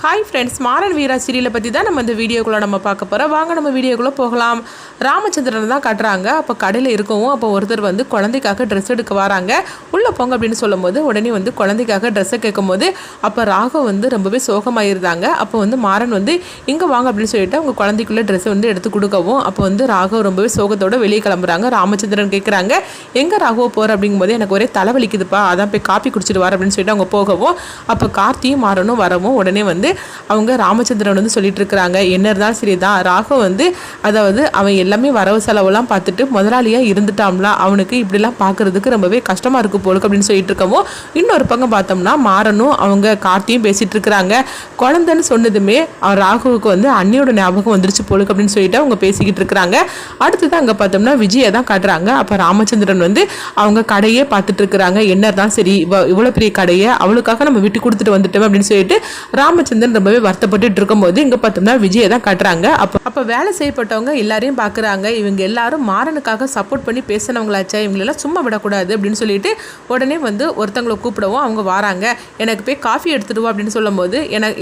Hi friends, Maran வீரா சீரியலை பற்றி தான் நம்ம இந்த வீடியோக்குள்ளே நம்ம பார்க்க போகிறோம். வாங்க நம்ம வீடியோக்குள்ளே போகலாம். ராமச்சந்திரன் தான் காட்டுறாங்க. அப்போ கடையில் இருக்கவும் அப்போ ஒருத்தர் வந்து குழந்தைக்காக ட்ரெஸ் எடுக்க வராங்க. உள்ளே போங்க அப்படின்னு சொல்லும் போது உடனே வந்து குழந்தைக்காக ட்ரெஸ்ஸை கேட்கும் போது அப்போ ராகவ் வந்து ரொம்பவே சோகமாயிருந்தாங்க. அப்போ வந்து மாறன் வந்து இங்கே வாங்க அப்படின்னு சொல்லிட்டு அவங்க குழந்தைக்குள்ளே ட்ரெஸ்ஸை வந்து எடுத்து கொடுக்கவும் அப்போ வந்து ராகவ் ரொம்பவே சோகத்தோடு வெளியே கிளம்புறாங்க. ராமச்சந்திரன் கேட்குறாங்க, எங்கே ராகவ் போகிற அப்படிங்கும்போது எனக்கு ஒரே தலைவலிக்குதுப்பா, அதான் போய் காப்பி குடிச்சிட்டு வர அப்படின்னு சொல்லிட்டு அவங்க போகவும் அப்போ கார்த்தியும் மாறனும் வரவும் உடனே வந்து அவங்க ராமச்சந்திரன் வந்து சொல்லிட்டு இருக்கிறாங்க, என்ன இருந்தாலும் சரிதான், ராகவ் வந்து அதாவது அவன் எல்லாமே வரவு செலவெல்லாம் பார்த்துட்டு முதலாளியா இருந்துட்டாம்ல, அவனுக்கு இப்படிலாம் பார்க்கறதுக்கு ரொம்பவே கஷ்டமா இருக்கு போலுக்கு அப்படின்னு சொல்லிட்டு இருக்கவும் இன்னொரு பக்கம் பார்த்தோம்னா மாறனும் அவங்க கார்த்தியும் பேசிட்டு இருக்கிறாங்க. குழந்தைன்னு சொன்னதுமே ராகவுக்கு வந்து அண்ணியோட ஞாபகம் வந்துருச்சு போலுக்கு அப்படின்னு சொல்லிட்டு அவங்க பேசிக்கிட்டு இருக்கிறாங்க. அடுத்ததான் அங்கே பார்த்தோம்னா விஜயை தான் காட்டுறாங்க. அப்போ ராமச்சந்திரன் வந்து அவங்க கடையே பார்த்துட்டு இருக்கிறாங்க. என்ன தான் சரி இவ்வளோ பெரிய கடையை அவளுக்காக நம்ம விட்டு கொடுத்துட்டு வந்துட்டோம் அப்படின்னு சொல்லிட்டு ராமச்சந்திரன் ரொம்பவே வருத்தப்பட்டு இருக்கும்போது இங்க பார்த்தோம்னா விஜயை தான் காட்டுறாங்க. அப்ப வேலை செய்யப்பட்டவங்க எல்லாரையும் பாக்குறாங்க. இவங்க எல்லாரும் மாறனுக்காக சப்போர்ட் பண்ணி பேசினவங்களாச்சா, இவங்களெல்லாம் சும்மா விடக்கூடாது அப்படின்னு சொல்லிட்டு உடனே வந்து ஒருத்தவங்களை கூப்பிடவும் அவங்க வராங்க. எனக்கு போய் காஃபி எடுத்துடுவோம் அப்படின்னு சொல்லும் போது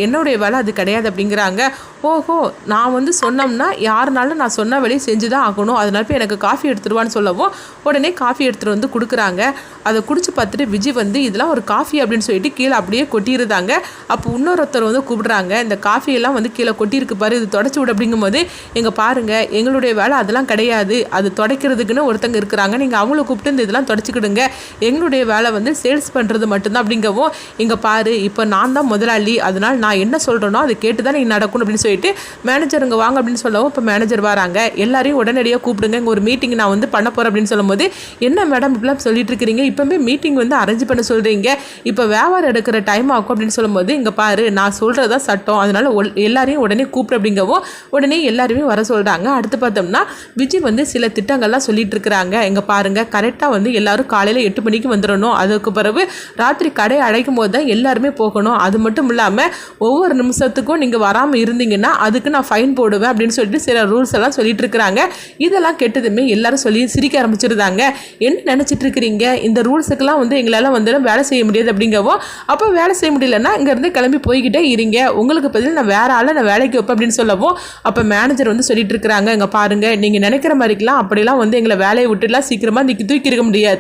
என்னுடைய வேலை அது கிடையாது அப்படிங்கிறாங்க. ஓஹோ, நான் வந்து சொன்னோம்னா யாருனாலும் நான் சொன்ன வேலையை செஞ்சுதான் ஆகணும், அதனால போய் எனக்கு காஃபி எடுத்துடுவான்னு சொல்லவும் உடனே காஃபி எடுத்துட்டு வந்து கொடுக்குறாங்க. அதை குடிச்சு பார்த்துட்டு விஜய் வந்து இதெல்லாம் ஒரு காஃபி அப்படின்னு சொல்லிட்டு கீழே அப்படியே கொட்டியிருந்தாங்க. அப்போ இன்னொருத்தர் வந்து கூப்பிடுறாங்க, இந்த காஃபியெல்லாம் வந்து கீழே கொட்டியிருக்கு பாரு, இது தொடச்சி விட அப்படிங்கும்போது எங்க பாருங்க எங்களுடைய வேலை அதெல்லாம் கிடையாது, அது தொடக்கிறதுக்குன்னு ஒருத்தங்க இருக்கிறாங்க, நீங்கள் அவங்கள கூப்பிட்டு இந்த இதெல்லாம் தொடச்சிக்கிடுங்க, எங்களுடைய வேலை வந்து சேல்ஸ் பண்ணுறது மட்டும்தான் அப்படிங்கவும் இங்கே பாரு இப்போ நான் தான் முதலாளி, அதனால் நான் என்ன சொல்கிறேனோ அதை கேட்டு தான் நீங்கள் நடக்கணும் அப்படின்னு சொல்லிட்டு மேனேஜர் இங்கே வாங்க அப்படின்னு சொல்லவும் இப்போ மேனேஜர் வராங்க. எல்லாரையும் உடனடியாக கூப்பிடுங்க, இங்கே ஒரு மீட்டிங் நான் வந்து பண்ண போகிறேன் அப்படின்னு சொல்லும்போது என்ன மேடம் இப்படிலாம் சொல்லிட்டு இருக்கிறீங்க, இப்போவே மீட்டிங் வந்து அரேஞ்ச் பண்ண சொல்கிறீங்க, இப்போ வியாபாரம் எடுக்கிற டைம் ஆகும் அப்படின்னு சொல்லும்போது இங்கே பாரு நான் சொல்கிறதா சட்டம், அதனால எல்லாரையும் உடனே கூப்பிடு அப்படிங்கவும் உடனே எல்லாருமே வர சொல்கிறாங்க. அடுத்து பார்த்தோம்னா விஜய் வந்து சில திட்டங்கள்லாம் சொல்லிட்டு இருக்கிறாங்க. எங்க பாருங்க கரெக்டாக வந்து எல்லாரும் காலையில் 8 மணிக்கு வந்துடணும், அதுக்கு பிறகு ராத்திரி கடை அடைக்கும் போது தான் எல்லாருமே போகணும், அது மட்டும் இல்லாமல் ஒவ்வொரு நிமிஷத்துக்கும் நீங்கள் வராமல் இருந்தீங்கன்னா அதுக்கு நான் ஃபைன் போடுவேன் அப்படின்னு சொல்லிட்டு சில ரூல்ஸ் எல்லாம் சொல்லிட்டு இருக்கிறாங்க. இதெல்லாம் கெட்டதுமே எல்லாரும் சொல்லி சிரிக்க ஆரம்பிச்சிருந்தாங்க. என்ன நினச்சிட்டு இருக்கிறீங்க, இந்த ரூல்ஸுக்கெல்லாம் வந்து எங்களால் வந்து வேலை செய்ய முடியாது அப்படிங்கவும் அப்போ வேலை செய்ய முடியலன்னா இங்கேருந்து கிளம்பி போய்கிட்டே இருங்க, உங்களுக்கு பதில் நான் வேற ஆளை நான் வேலைக்கு வைப்பேன் அப்படின்னு சொல்லவும் அப்போ மேனேஜர் வந்து சொல்லிட்டு இருக்கிறாங்க, இங்கே பாருங்க நீங்கள் நினைக்கிற மாதிரிக்கலாம் அப்படிலாம் வந்து எங்களை வேலையை விட்டுலாம் சீக்கிரமாக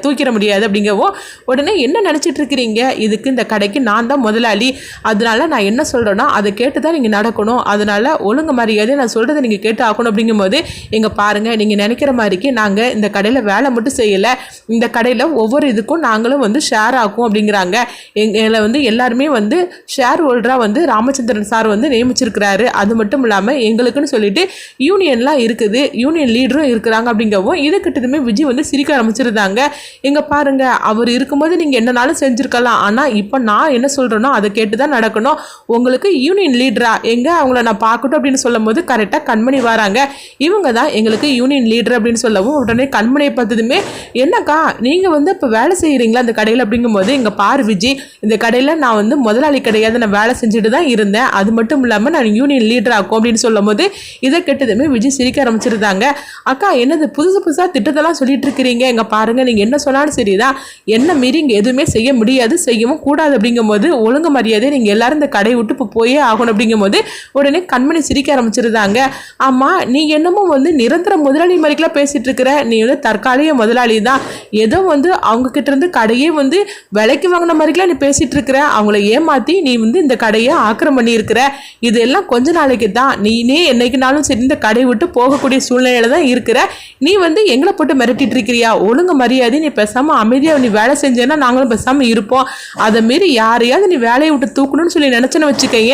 தூக்கிட முடியாது அப்படிங்கவும் உடனே என்ன நினச்சிட்டு இருக்கிறீங்க, இதுக்கு இந்த கடைக்கு நான் தான் முதலாளி, அதனால நான் என்ன சொல்கிறேனோ அதை கேட்டு தான் நீங்கள் நடக்கணும், அதனால ஒழுங்கு மரியாதை நான் சொல்கிறத நீங்கள் கேட்டு ஆகணும் அப்படிங்கும்போது எங்கே பாருங்க நீங்கள் நினைக்கிற மாதிரிக்கு நாங்கள் இந்த கடையில் வேலை மட்டும் செய்யலை, இந்த கடையில் ஒவ்வொரு இதுக்கும் நாங்களும் வந்து ஷேர் ஆகும் அப்படிங்கிறாங்க. எங்களை வந்து எல்லாருமே வந்து ஷேர் ஹோல்டராக வந்து ராமச்சந்திரன் சார் வந்து நியமிச்சிருக்கிறாரு, அது மட்டும் இல்லாமல் எங்களுக்குன்னு சொல்லிட்டு யூனியன்லாம் இருக்குது, யூனியன் லீடரும் இருக்கிறாங்க அப்படிங்கவும் இது கிட்டதுமே விஜய் வந்து சிரிக்க ஆரம்பிச்சிருந்தாங்க. எங்க பாருங்க அவர் இருக்கும்போது நீங்கள் என்னனாலும் செஞ்சுருக்கலாம், ஆனால் இப்போ நான் என்ன சொல்கிறேனோ அதை கேட்டு தான் நடக்கணும், உங்களுக்கு யூனியன் லீடரா எங்க அவங்கள நான் பார்க்கட்டும் அப்படின்னு சொல்லும் போது கரெக்டாக கண்மணி வராங்க. இவங்க தான் எங்களுக்கு யூனியன் லீடர் அப்படின்னு சொல்லவும் உடனே கண்மணியை பார்த்ததுமே என்னக்கா நீங்கள் வந்து இப்போ வேலை செய்கிறீங்களா அந்த கடையில் அப்படிங்கும்போது இங்கே பாரு விஜய், இந்த கடையில் நான் வந்து முதலாளி கிடையாது, நான் வேலை செஞ்சுட்டு தான் இருந்தேன், அது மட்டும் இல்லாமல் நான் யூனியன் லீடர் ஆக்கும் அப்படின்னு சொல்லும் போது இதை கெட்டதுமே விஜய் சிரிக்க ஆரம்பிச்சிருந்தாங்க. அக்கா என்னது புதுசாக திட்டத்தெல்லாம் சொல்லிட்டு இருக்கிறீங்க, எங்க பாருங்க நீங்கள் என்ன சொன்னாலும் சரிதான், என்ன மீறி இங்கே எதுவுமே செய்ய முடியாது செய்யவும் கூடாது அப்படிங்கும் போது ஒழுங்கு மரியாதை நீங்கள் எல்லாரும் இந்த கடையை விட்டு இப்போ போயே ஆகணும் அப்படிங்கும் போது உடனே கண்மணி சிரிக்க ஆரம்பிச்சிருந்தாங்க. ஆமா நீ என்னமோ வந்து நிரந்தர முதலாளி மாதிரிலாம் பேசிட்டு இருக்கிற, நீ வந்து தற்காலிக முதலாளி தான், ஏதோ வந்து அவங்க கிட்ட இருந்து கடையே வந்து விலைக்கு வாங்கின மாதிரிலாம் நீ பேசிட்டு இருக்கிற, அவங்கள ஏமாத்தி நீ வந்து இந்த கடையை ஆக்கிரம் பண்ணி இருக்கிற, இதெல்லாம் கொஞ்ச நாளைக்கு தான், நீனே என்னைக்குனாலும் சரி இந்த கடை விட்டு போகக்கூடிய சூழ்நிலையில தான் இருக்கிற, நீ வந்து எங்களை போட்டு மிரட்டிட்டு இருக்கிறியா, ஒழுங்கு மரியாதை நீ பேசாம அமைதியாக நீ வேலை செஞ்சேன்னா நாங்களும் பேசாம இருப்போம், அதை மீறி யாரையாவது நீ வேலையை விட்டு தூக்கணும்னு சொல்லி நினைச்சேன்னு வச்சுக்கைய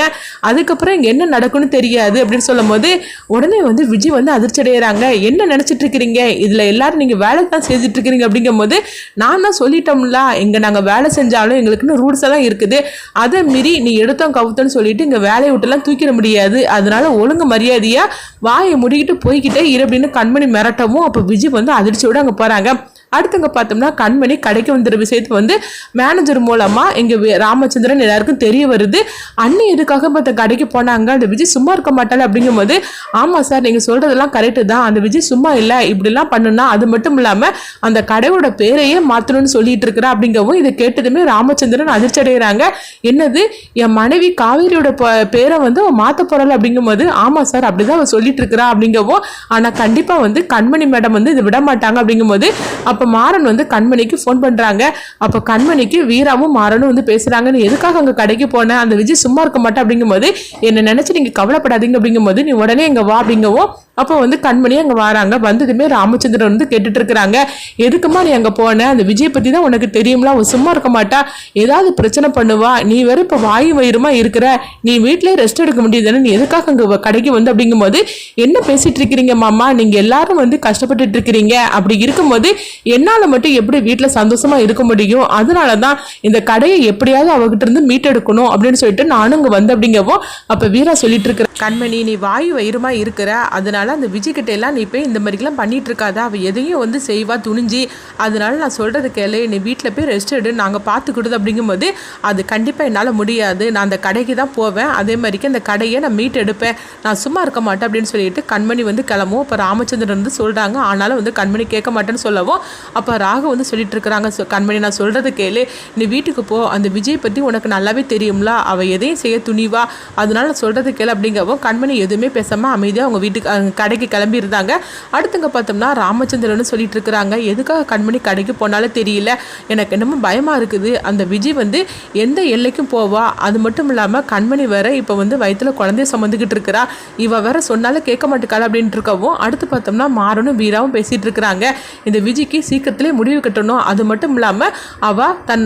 அதுக்கப்புறம் இங்க என்ன நடக்கும்னு தெரியாது அப்படின்னு சொல்லும் போது உடனே வந்து விஜய் வந்து அதிர்ச்சி அடைகிறாங்க. என்ன நினைச்சிட்டு இருக்கிறீங்க, இதுல எல்லாரும் நீங்க வேலை தான் செஞ்சுட்டு இருக்கிறீங்க அப்படிங்கும் போது நான் தான் சொல்லிட்டோம்ல, இங்க நாங்க வேலை செஞ்சாலும் எங்களுக்குன்னு ரூல்ஸ் எல்லாம் இருக்குது, அதை மீறி நீ எடுத்தோம் கவுத்தோன்னு சொல்லிட்டு இங்க வேலையை விட்டுலாம் தூக்கிட முடியாது, அதனால ஒழுங்கு மரியாதையா வாயை முடிக்கிட்டு போய்கிட்டே இரு அப்படின்னு கண்மணி மிரட்டவும் அப்போ விஜய் வந்து அதிர்ச்சியோடு அங்கே போகிறாங்க. அடுத்தங்க பார்த்தோம்னா கண்மணி கடைக்கு வந்துற விஷயத்தை வந்து மேனேஜர் மூலமா எங்க ராமச்சந்திரன் எல்லாருக்கும் தெரிய வருது. அண்ணி எதுக்காக பார்த்த கடைக்கு போனாங்க, அந்த விஜய் சும்மா இருக்க மாட்டாள் அப்படிங்கும் போது, ஆமா சார் நீங்க சொல்றதெல்லாம் கரெக்டு தான், அந்த விஜய் சும்மா இல்லை, இப்படிலாம் பண்ணுனா அது மட்டும் இல்லாம அந்த கடையோட பேரையே மாத்தணும்னு சொல்லிட்டு இருக்கிறா அப்படிங்கவும் இதை கேட்டதுமே ராமச்சந்திரன் அதிர்ச்சி அடைகிறாங்க. என்னது என் மனைவி காவேரியோட பேரை வந்து மாத்த போறாள் அப்படிங்கும் போது, ஆமா சார் அப்படிதான் அவ சொல்லிட்டு இருக்கிறா அப்படிங்கவும், ஆனா கண்டிப்பா வந்து கண்மணி மேடம் வந்து இதை விட மாட்டாங்க அப்படிங்கும் போது அப்ப மாறன் வந்து கண்மணிக்கு போன் பண்றாங்க. அப்ப கண்மணிக்கு வீராவும் மாறனும் வந்து பேசுறாங்க, நீ எதுக்காக அங்க கடைக்கு போன, அந்த விஜய் சும்மா இருக்க மாட்டேன் அப்படிங்கும் போது என்ன நினைச்சு நீங்க கவலைப்படாதீங்க அப்படிங்கும் போது நீ உடனே எங்க வா அப்படிங்கவும் அப்போ வந்து கண்மணி அங்கே வராங்க. வந்ததுமே ராமச்சந்திரன் வந்து கேட்டுட்டு இருக்கிறாங்க, எதுக்குமா நீ அங்கே போன, அந்த விஜய் பற்றி தான் உனக்கு தெரியும்ல, அவன் சும்மா இருக்க மாட்டா, ஏதாவது பிரச்சனை பண்ணுவா, நீ வேற இப்போ வாயு வயிறுமா இருக்கிற, நீ வீட்டிலே ரெஸ்ட் எடுக்க முடியுதுன்னு நீ எதுக்காக அங்கே கடைக்கு வந்து அப்படிங்கும்போது, என்ன பேசிட்டு இருக்கிறீங்க மாமா, நீங்கள் எல்லாரும் வந்து கஷ்டப்பட்டுட்டு இருக்கிறீங்க, அப்படி இருக்கும்போது என்னால் மட்டும் எப்படி வீட்டில் சந்தோஷமா இருக்க முடியும், அதனால தான் இந்த கடையை எப்படியாவது அவகிட்ட இருந்து மீட்டெடுக்கணும் அப்படின்னு சொல்லிட்டு நானும் இங்கே வந்து அப்படிங்கவும் அப்போ வீரா சொல்லிட்டு இருக்கிற, கண்மணி நீ வாயு வயிறுமா இருக்கிற, அதனால அந்த விஜய் கிட்ட எல்லாம் நீ போய் இந்த மாதிரிலாம் பண்ணிட்டு இருக்காத, அவள் எதையும் வந்து செய்வா துணிஞ்சி, அதனால நான் சொல்றது கேளு, நீ வீட்டில் போய் ரெஸ்ட் எடு, நாங்கள் பார்த்துக்கிடுது அப்படிங்கும்போது அது கண்டிப்பாக என்னால் முடியாது, நான் அந்த கடைக்கு தான் போவேன், அதே மாதிரிக்கு அந்த கடையை நான் மீட் எடுப்பேன், நான் சும்மா இருக்க மாட்டேன் அப்படின்னு சொல்லிட்டு கண்மணி வந்து கிளம்பும். இப்போ ராமச்சந்திரன் வந்து சொல்கிறாங்க, ஆனாலும் வந்து கண்மணி கேட்க மாட்டேன்னு சொல்லவும் அப்போ ராகு வந்து சொல்லிட்டு இருக்கிறாங்க, கண்மணி நான் சொல்கிறது கேளு, நீ வீட்டுக்கு போ, அந்த விஜய் பற்றி உனக்கு நல்லாவே தெரியும்ல, அவள் எதையும் செய்ய துணிவா, அதனால நான் சொல்கிறது கேளு அப்படிங்கவும் கண்மணி எதுவுமே பேசாமல் அமைதியாக அவங்க வீட்டுக்கு கடைக்கு கிளம்பி இருந்தாங்க. அடுத்துங்க பார்த்தோம்னா ராமச்சந்திரன் சொல்லிட்டு இருக்கிறாங்க, எதுக்காக கண்மணி கடைக்கு போனாலும் தெரியல, எனக்கு என்னமோ பயமாக இருக்குது, அந்த விஜய் வந்து எந்த எல்லைக்கும் போவா, அது மட்டும் இல்லாமல் கண்மணி வேற இப்போ வந்து வயிற்றுல குழந்தைய சுமந்துக்கிட்டு இருக்கிறா, இவ வேற சொன்னாலும் கேட்க மாட்டேக்காள் அப்படின்ட்டு இருக்கவும் அடுத்து பார்த்தோம்னா மாறனும் வீராவும் பேசிட்டு இருக்கிறாங்க, இந்த விஜய்க்கு சீக்கிரத்திலே முடிவு கட்டணும், அது மட்டும் இல்லாமல் அவ தன்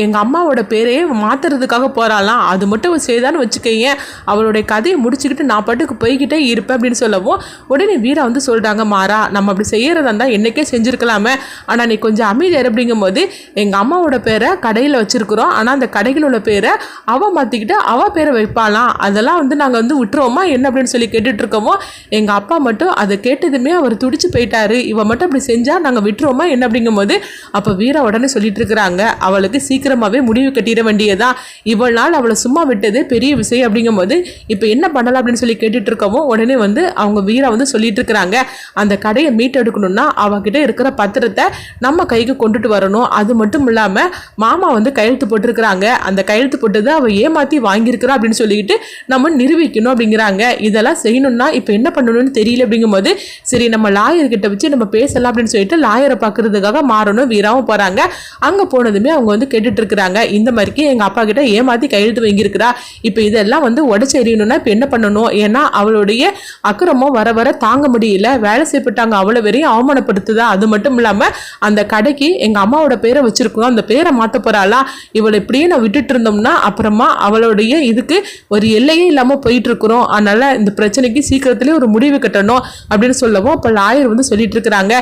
எங்கள் அம்மாவோட பேரையே மாத்துறதுக்காக போறாளாம், அது மட்டும் செய்தான்னு வச்சுக்கைய, அவளுடைய கதையை முடிச்சுக்கிட்டு நான் பாட்டுக்கு போய்கிட்டே இருப்பேன் அப்படின்னு சொல்லவும் உடனே வீரா வந்து சொல்றாங்க, மாறா நம்ம அப்படி செய்யறதா இருந்தால் என்னைக்கே செஞ்சுருக்கலாமே, ஆனால் நீ கொஞ்சம் அமைதியார் அப்படிங்கும் போது எங்கள் அம்மாவோட பேரை கடையில் வச்சிருக்கிறோம், ஆனால் அந்த கடையில் உள்ள பேரை அவள் மாற்றிக்கிட்டு அவள் பேரை வைப்பாலாம், அதெல்லாம் வந்து நாங்கள் வந்து விட்டுருவோமா என்ன அப்படின்னு சொல்லி கேட்டுட்டு இருக்கோம். எங்கள் அப்பா மட்டும் அதை கேட்டதுமே அவர் துடிச்சு போயிட்டாரு, இவ மட்டும் அப்படி செஞ்சால் நாங்கள் விட்டுருவோமா என்ன அப்படிங்கும் போது அப்போ வீரா உடனே சொல்லிட்டு இருக்கிறாங்க, அவளுக்கு சீக்கிரமாகவே முடிவு கட்டிட வேண்டியதான், இவ்வளவு நாள் அவளை சும்மா விட்டது பெரிய விஷயம் அப்படிங்கும் போது இப்போ என்ன பண்ணலாம் அப்படின்னு சொல்லி கேட்டுட்டு இருக்கவும் உடனே வந்து அவங்க வீரா வந்து சொல்லிட்டு இருக்கிறாங்க, அந்த கடையை மீட்டெடுக்கணும்னா அவகிட்ட இருக்கிற பத்திரத்தை நம்ம கைக்கு கொண்டுட்டு வரணும், அது மட்டும் இல்லாம மாமா வந்து கையெழுத்து போட்டிருக்கிறாங்க, அந்த கையெழுத்து போட்டது அவ ஏமாத்தி வாங்கியிருக்கிறா அப்படின்னு சொல்லிட்டு நம்ம நிரூபிக்கணும் அப்படிங்கிறாங்க, இதெல்லாம் செய்யணும்னா இப்போ என்ன பண்ணணும்னு தெரியல அப்படிங்கும் போது சரி நம்ம லாயர் கிட்ட வச்சு நம்ம பேசலாம் அப்படின்னு சொல்லிட்டு லாயரை பார்க்கறதுக்காக மாறணும் வீராவும் போறாங்க. அங்க போனதுமே அவங்க வந்து கேட்டுட்டு இருக்கிறாங்க, இந்த மாதிரிக்கு எங்க அப்பா கிட்ட ஏமாத்தி கையெழுத்து வாங்கியிருக்கிறா, இப்போ இதெல்லாம் வந்து உடச்சு எறியணும்னா இப்போ என்ன பண்ணணும், ஏன்னா அவளுடைய அக்கிரமம் வர வர தாங்க முடியல, வேலை செய்யப்பட்டாங்க அவ்வளவு வரையும் அவமானப்படுத்துதா, அது மட்டும் இல்லாம அந்த கடைக்கு எங்க அம்மாவோட பேரை வச்சிருக்கோம், அந்த பேரை மாத்த போறாளா, இவளை இப்படியே நான் விட்டுட்டு இருந்தோம்னா அப்புறமா அவளுடைய இதுக்கு ஒரு எல்லையே இல்லாம போயிட்டு இருக்கிறோம், அதனால இந்த பிரச்சனைக்கு சீக்கிரத்திலே ஒரு முடிவு கட்டணும் அப்படின்னு சொல்லவும் அப்ப லாயர் வந்து சொல்லிட்டு இருக்கிறாங்க,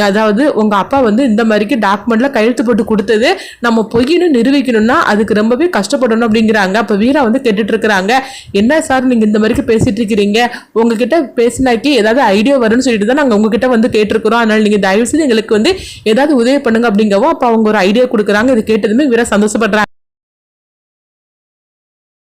அதாவது உங்க அப்பா வந்து இந்த மாதிரிக்கு டாக்குமெண்ட்ல கையெழுத்து போட்டு கொடுத்தது நம்ம பொய்னு நிரூபிக்கணும்னா அதுக்கு ரொம்பவே கஷ்டப்படணும் அப்படிங்கிறாங்க. அப்ப வீரா வந்து கேட்டுட்டு இருக்கிறாங்க, என்ன சார் நீங்க இந்த மாதிரிக்கு பேசிட்டு இருக்கிறீங்க, உங்ககிட்ட பேசினாக்கி ஏதாவது ஐடியா வரும்னு சொல்லிட்டு தான் நாங்கள் உங்ககிட்ட வந்து கேட்டிருக்கிறோம், அதனால நீங்கள் தயவு செய்து எங்களுக்கு வந்து ஏதாவது உதவி பண்ணுங்க அப்படிங்கவும் அப்போ அவங்க ஒரு ஐடியா கொடுக்குறாங்க. இது கேட்டதுமே வீரா சந்தோஷப்படுறாங்க.